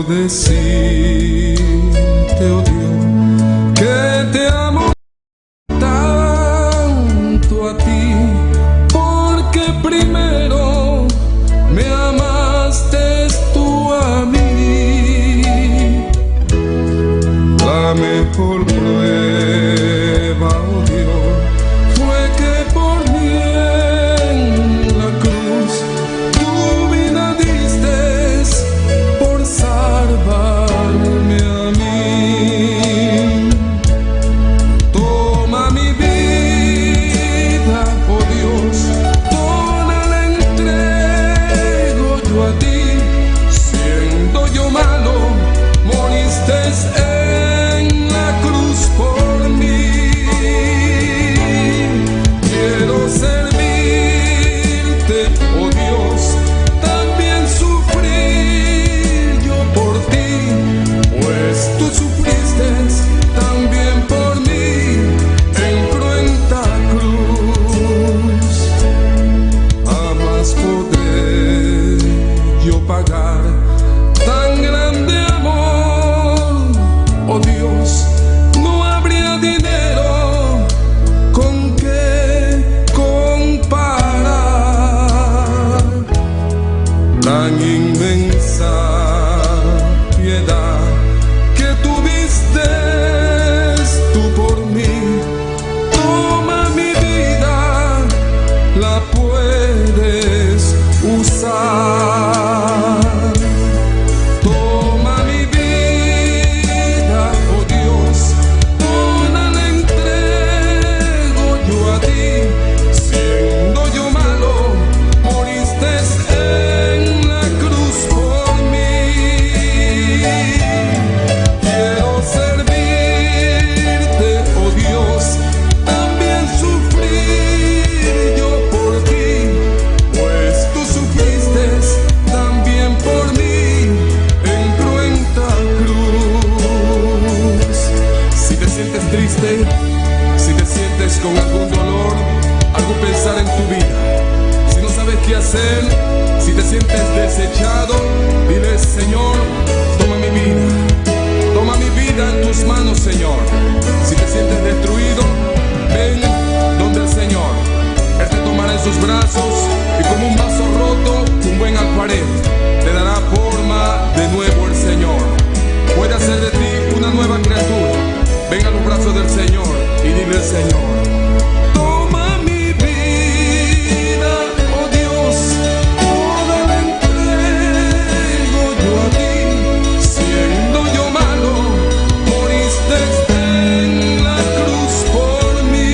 decirte, oh Dios, que te amo tanto a ti, porque primero me amaste tú a mí. La mejor prueba, oh Dios, fue que por mí en la cruz tu vida diste por salvarme a mí. Toma mi vida, oh Dios, toda la entrego yo a ti. Siendo yo malo, moriste en la cruz por mí. Quiero servirte, oh Dios, también sufrir yo por ti, pues tú sufriste también por mí en cruenta cruz. Jamás podré yo pagar tan grande amor, oh Dios. No habría dinero con que comparar tan inmensa piedad que tuviste tú por mí. Toma mi vida, la puedes usar. Toma mi vida, oh Dios, toda la entrego yo a ti. Siendo yo malo, moriste en la cruz por mí. Quiero servirte, oh Dios, también sufrir yo por ti, pues tú sufriste también por mí en cruenta cruz. Si te sientes triste, si te sientes con algún dolor, algún pensar en tu vida, si no sabes qué hacer, si te sientes desechado, dile: Señor, toma mi vida en tus manos, Señor. Si te sientes destruido, ven donde el Señor. Él te tomará en sus brazos y como un vaso roto, un buen alfarero, te dará forma de nuevo el Señor. Puede hacer de ti una nueva criatura. Ven a los brazos del Señor y dile al Señor: toma mi vida, oh Dios, toda la entrego yo a ti. Siendo yo malo, moriste en la cruz por mí.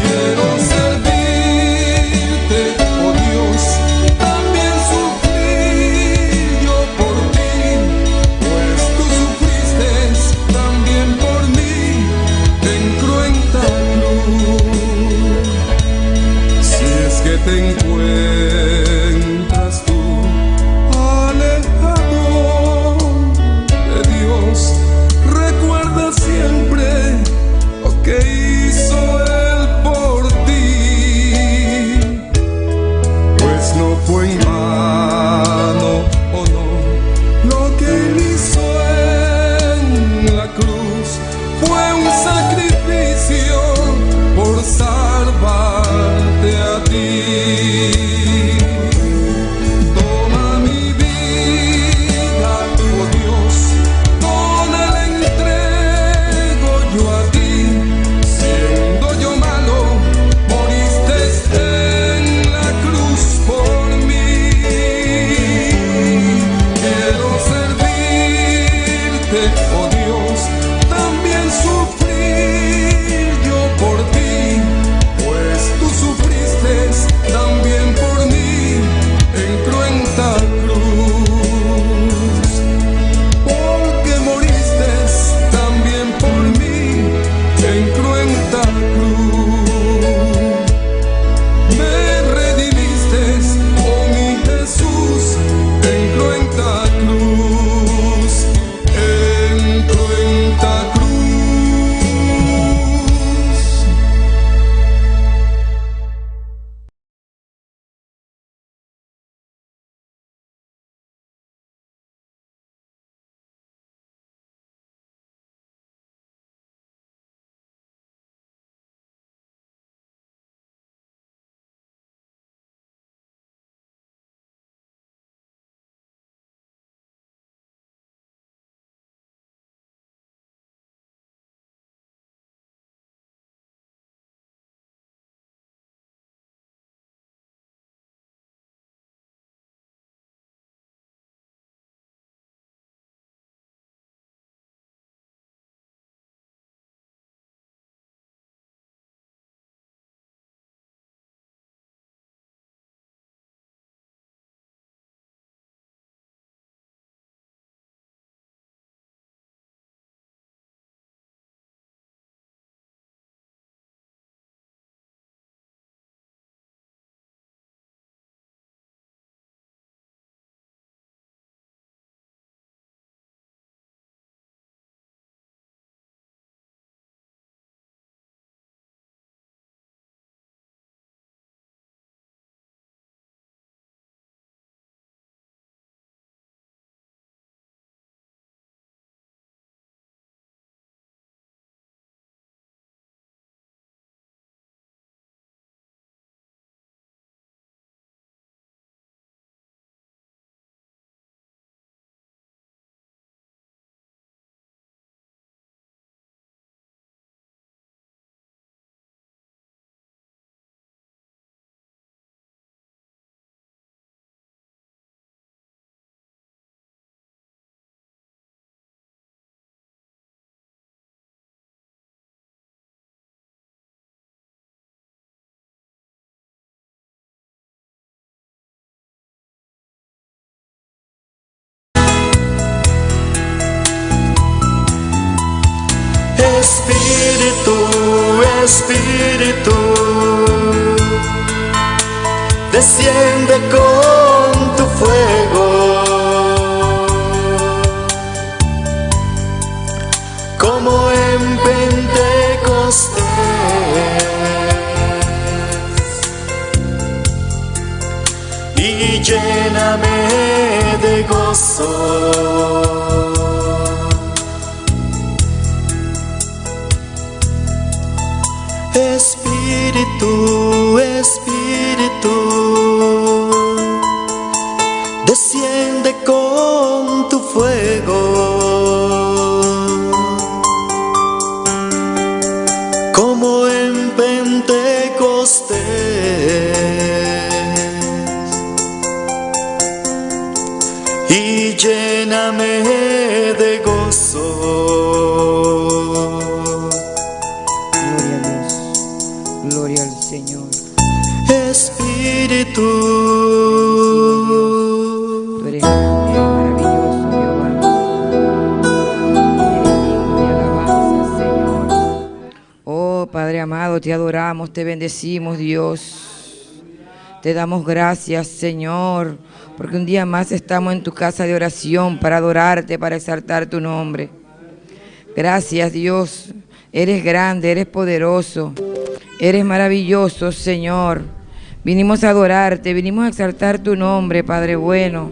Quiero servirte, oh Dios, también sufrir yo por ti, pues tú sufriste también por mí en cruenta cruz. Si es que te encuentras tú alejado de Dios, recuerda siempre lo que hizo Él por ti, pues no fue en vano, oh no, lo que Él hizo en la cruz fue un sacrificio por salvarte a ti. Espíritu, desciende con tu fuego, como en Pentecostés, y lléname de gozo. Espíritu, Espíritu, desciende con tu fuego, como en Pentecostés, y lléname de gozo. Gloria al Señor. Espíritu, tú eres grande, maravilloso, Jehová. Eres digno de alabanza, Señor. Oh, Padre amado, te adoramos, te bendecimos, Dios. Te damos gracias, Señor, porque un día más estamos en tu casa de oración para adorarte, para exaltar tu nombre. Gracias, Dios. Eres grande, eres poderoso. Eres maravilloso, Señor. Vinimos a adorarte, vinimos a exaltar tu nombre, Padre bueno.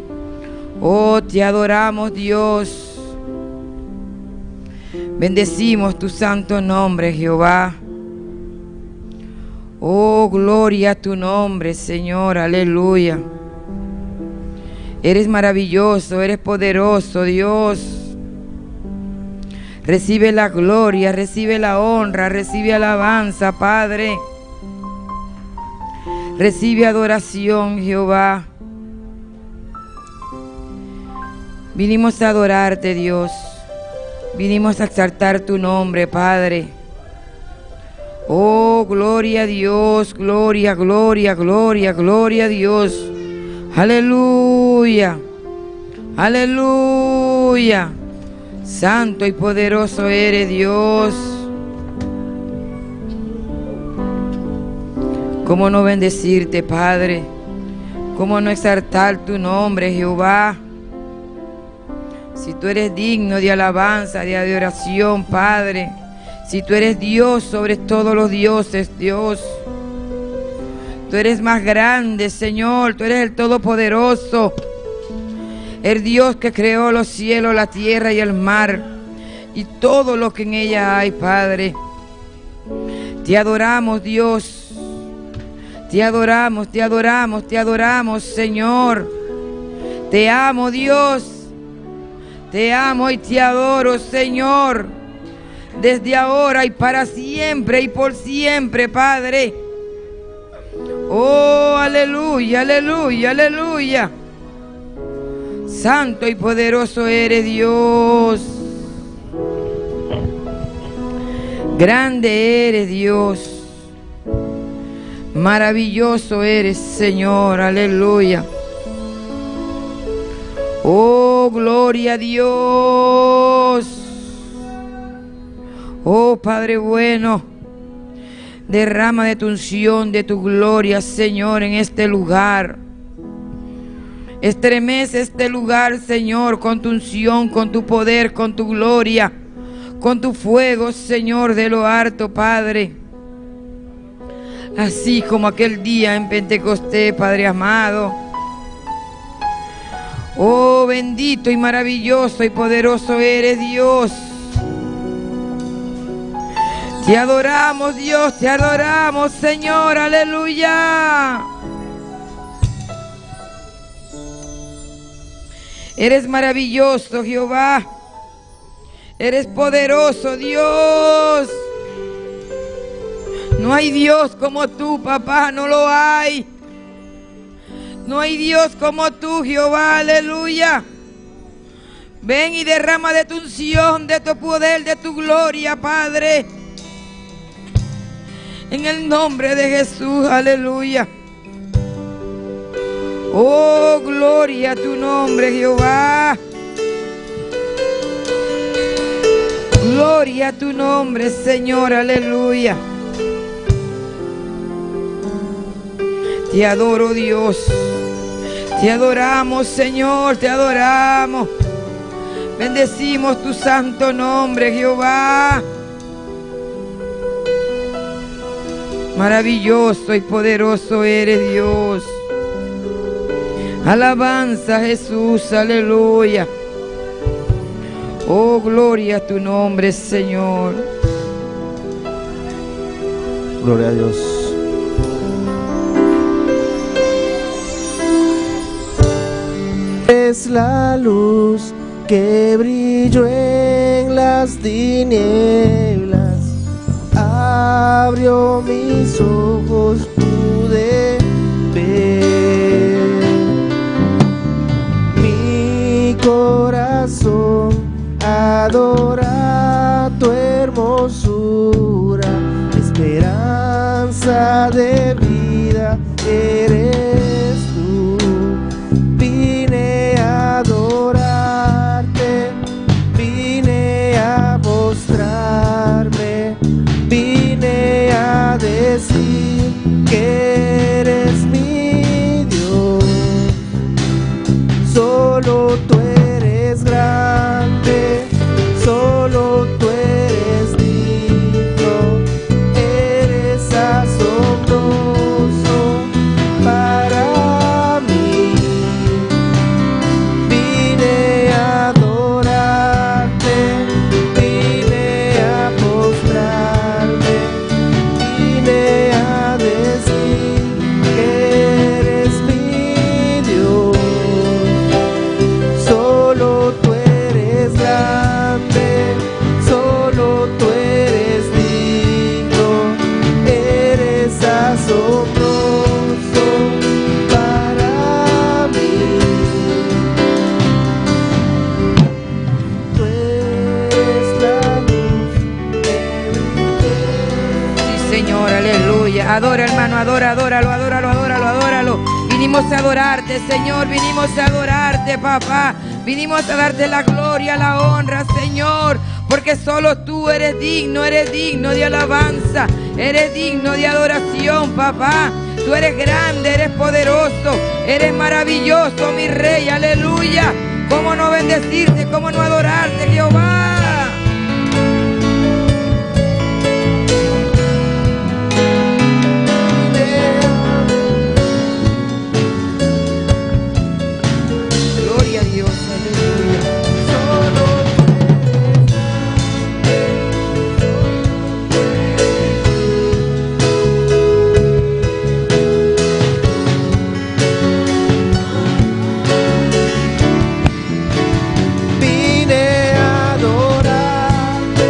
Oh, te adoramos, Dios. Bendecimos tu santo nombre, Jehová. Oh, gloria a tu nombre, Señor, aleluya. Eres maravilloso, eres poderoso, Dios. Recibe la gloria, recibe la honra, recibe alabanza, Padre. Recibe adoración, Jehová. Vinimos a adorarte, Dios. Vinimos a exaltar tu nombre, Padre. Oh, gloria a Dios, gloria, gloria, gloria, gloria a Dios. Aleluya, aleluya. Santo y poderoso eres, Dios. ¿Cómo no bendecirte, Padre? ¿Cómo no exaltar tu nombre, Jehová? Si tú eres digno de alabanza, de adoración, Padre. Si tú eres Dios sobre todos los dioses, Dios. Tú eres más grande, Señor. Tú eres el Todopoderoso. El Dios que creó los cielos, la tierra y el mar, y todo lo que en ella hay, Padre. Te adoramos, Dios. Te adoramos, te adoramos, te adoramos, Señor. Te amo, Dios. Te amo y te adoro, Señor. Desde ahora y para siempre y por siempre, Padre. Oh, aleluya, aleluya, aleluya. Santo y poderoso eres, Dios. Grande eres, Dios. Maravilloso eres, Señor. Aleluya. Oh, gloria a Dios. Oh, Padre bueno, derrama de tu unción, de tu gloria, Señor, en este lugar. Estremece este lugar, Señor, con tu unción, con tu poder, con tu gloria, con tu fuego, Señor, de lo alto, Padre. Así como aquel día en Pentecostés, Padre amado. Oh, bendito y maravilloso y poderoso eres, Dios. Te adoramos, Dios, te adoramos, Señor, aleluya. Eres maravilloso, Jehová. Eres poderoso, Dios. No hay Dios como tú, papá, no lo hay. No hay Dios como tú, Jehová, aleluya. Ven y derrama de tu unción, de tu poder, de tu gloria, Padre. En el nombre de Jesús, aleluya. Oh, gloria a tu nombre, Jehová. Gloria a tu nombre, Señor, aleluya. Te adoro, Dios. Te adoramos, Señor, te adoramos. Bendecimos tu santo nombre, Jehová. Maravilloso y poderoso eres, Dios. Alabanza, Jesús, aleluya. Oh, gloria a tu nombre, Señor. Gloria a Dios. Es la luz que brilló en las tinieblas, abrió mis ojos, pude ver. Mi corazón adora tu hermosura, esperanza de vida eres tú. Vine a adorarte, vine a postrarme, vine a decir que eres mi Dios. Solo tú eres grande, solo tú eres digno, eres asombroso para mí. Vine a adorarte, vine a postrarme, vine a decir que eres mi Dios. Solo tú eres grande, solo tú eres digno, eres asombroso para mí. Tú eres la luz que brilla. Sí, Señor, aleluya. Adora, hermano, adóralo. Vinimos a adorarte, Señor, vinimos a adorarte, papá. Vinimos a darte la gloria, la honra, Señor, porque solo tú eres digno de alabanza, eres digno de adoración, papá. Tú eres grande, eres poderoso, eres maravilloso, mi Rey, aleluya. ¿Cómo no bendecirte, cómo no adorarte, Jehová? Gloria a Dios, aleluya. Vine a adorarte,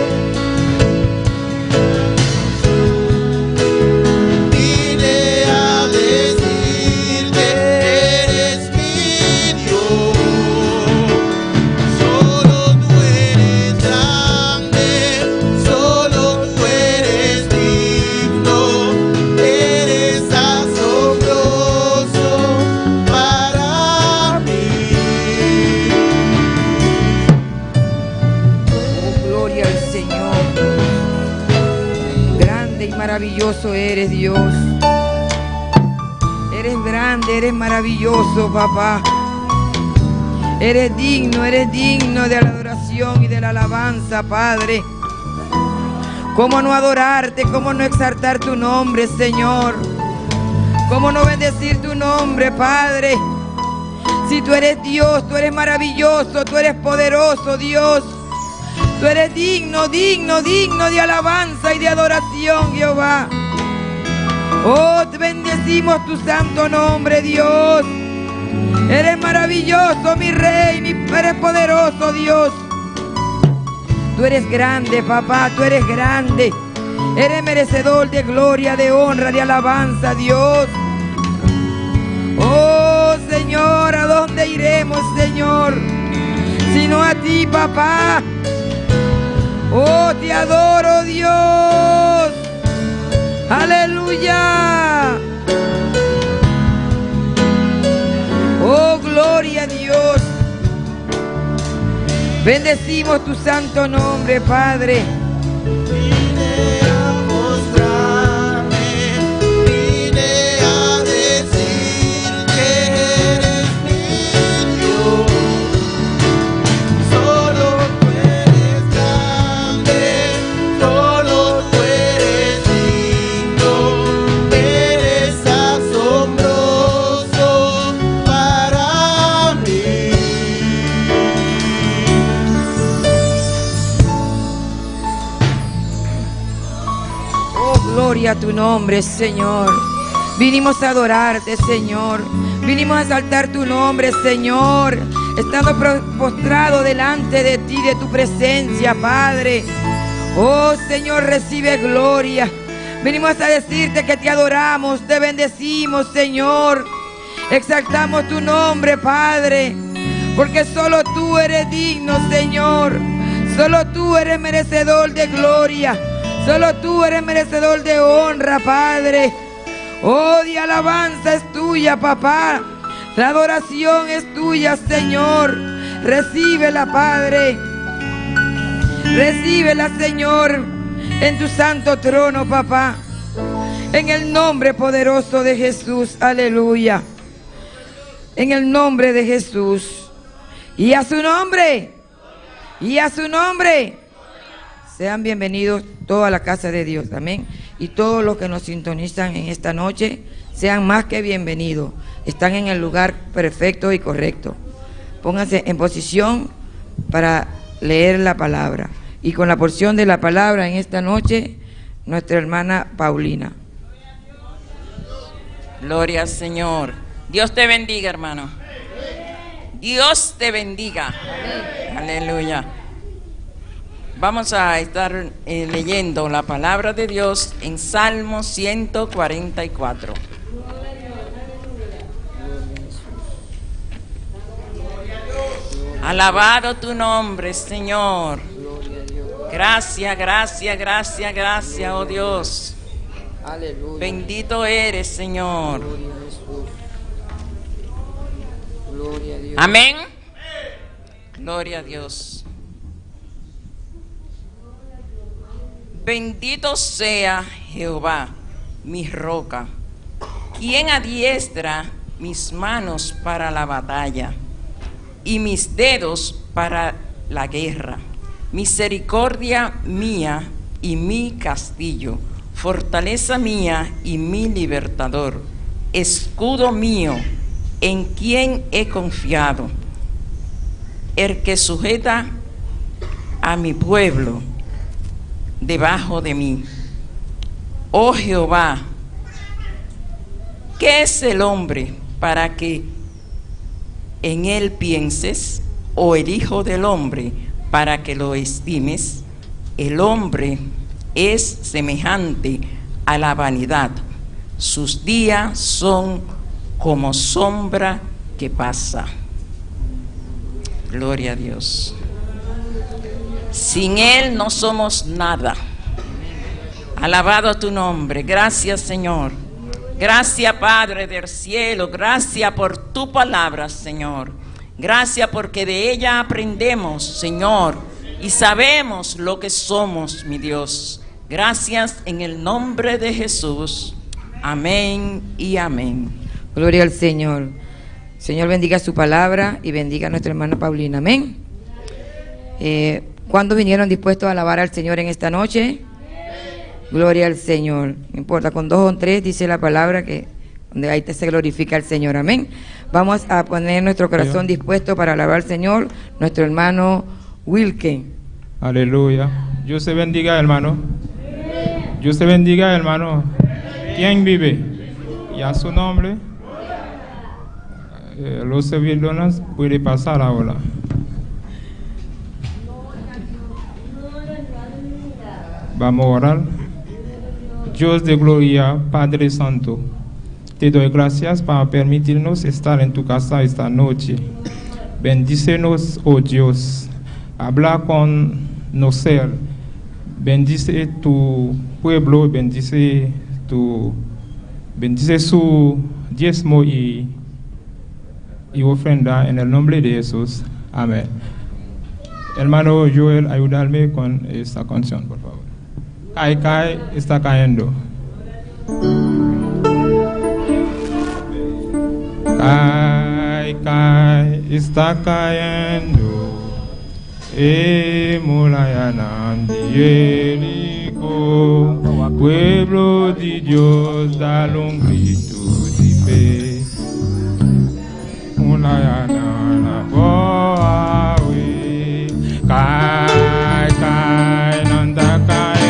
vine a decir que eres mi Dios. Solo tú eres grande, solo tú eres digno, eres asombroso para mí. Oh, gloria al Señor. Grande y maravilloso eres, Dios. Eres grande, eres maravilloso, papá. Eres digno de la adoración y de la alabanza, Padre. ¿Cómo no adorarte? ¿Cómo no exaltar tu nombre, Señor? ¿Cómo no bendecir tu nombre, Padre? Si tú eres Dios, tú eres maravilloso, tú eres poderoso, Dios. Tú eres digno de alabanza y de adoración, Jehová. Oh, te bendecimos tu santo nombre, Dios. Eres maravilloso, mi Rey, eres poderoso, Dios. Tú eres grande, papá, tú eres grande. Eres merecedor de gloria, de honra, de alabanza, Dios. Oh, Señor, ¿a dónde iremos, Señor? Sino a ti, papá. Oh, te adoro, Dios. Aleluya. Oh, gloria a Dios. Bendecimos tu santo nombre, Padre. Vine a mostrarme, vine a decir gloria a tu nombre, Señor. Vinimos a adorarte, Señor. Vinimos a exaltar tu nombre, Señor. Estando postrado delante de ti, de tu presencia, Padre. Oh, Señor, recibe gloria. Venimos a decirte que te adoramos, te bendecimos, Señor. Exaltamos tu nombre, Padre, porque solo tú eres digno, Señor. Solo tú eres merecedor de gloria. Solo tú eres merecedor de honra, Padre. Oh, de alabanza es tuya, papá. La adoración es tuya, Señor. Recíbela, Padre. Recíbela, Señor, en tu santo trono, papá. En el nombre poderoso de Jesús. Aleluya. En el nombre de Jesús. Y a su nombre. Y a su nombre. Sean bienvenidos toda la casa de Dios. Amén. Y todos los que nos sintonizan en esta noche, sean más que bienvenidos. Están en el lugar perfecto y correcto. Pónganse en posición para leer la palabra. Y con la porción de la palabra en esta noche, nuestra hermana Paulina. Gloria al Señor. Dios te bendiga, hermano. Dios te bendiga. Aleluya. Vamos a estar leyendo la palabra de Dios en Salmo 144. Alabado tu nombre, Señor. Gracias, gracias, gracias, gracias, oh Dios. Aleluya. Bendito eres, Señor. Gloria a Dios. Amén. Gloria a Dios. Bendito sea Jehová, mi roca, quien adiestra mis manos para la batalla y mis dedos para la guerra. Misericordia mía y mi castillo, fortaleza mía y mi libertador, escudo mío, en quien he confiado, el que sujeta a mi pueblo debajo de mí. Oh Jehová, ¿qué es el hombre para que en él pienses? ¿O el hijo del hombre para que lo estimes? El hombre es semejante a la vanidad. Sus días son como sombra que pasa. Gloria a Dios. Sin Él no somos nada. Alabado tu nombre. Gracias, Señor. Gracias, Padre del cielo. Gracias por tu palabra, Señor. Gracias porque de ella aprendemos, Señor, y sabemos lo que somos, mi Dios. Gracias en el nombre de Jesús. Amén y amén. Gloria al Señor. Señor, bendiga su palabra y bendiga a nuestra hermana Paulina. Amén. ¿Cuándo vinieron dispuestos a alabar al Señor en esta noche? Gloria al Señor. No importa, con 2 o 3 dice la palabra que donde ahí se glorifica al Señor. Amén. Vamos a poner nuestro corazón dispuesto para alabar al Señor. Nuestro hermano Wilken. Aleluya. Dios te bendiga, hermano. Dios te bendiga, hermano. ¿Quién vive? Y a su nombre. Los servidores pueden pasar ahora. Vamos a orar. Dios de gloria, Padre Santo, te doy gracias para permitirnos estar en tu casa esta noche. Bendícenos, oh Dios. Habla con nosotros. Bendice tu pueblo, bendice su diezmo y ofrenda en el nombre de Jesús. Amén. Hermano Joel, ayúdame con esta canción, por favor. Cae, está cayendo. Cae, está cayendo. Muralla de Jericó, pueblo de Dios, dale un grito de fe. Muralla cae, anda cayendo.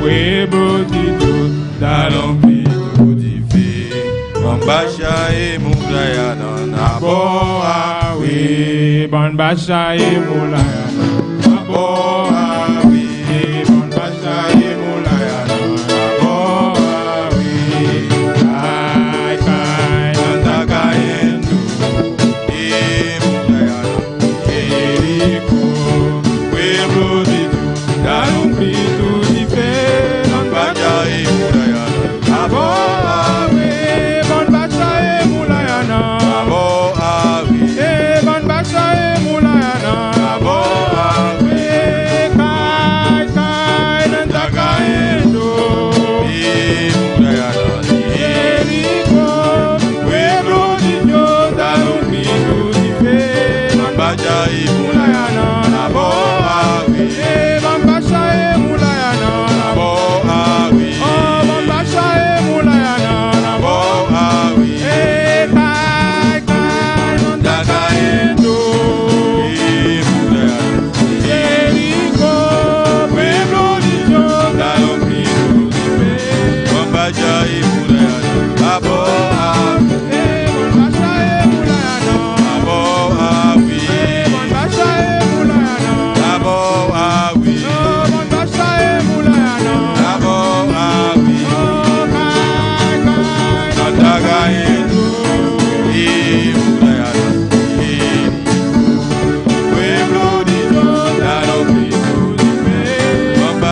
we botito dalompido di fe. Bambasha e mulaya na Boa we Banbasha e mulaya. Boa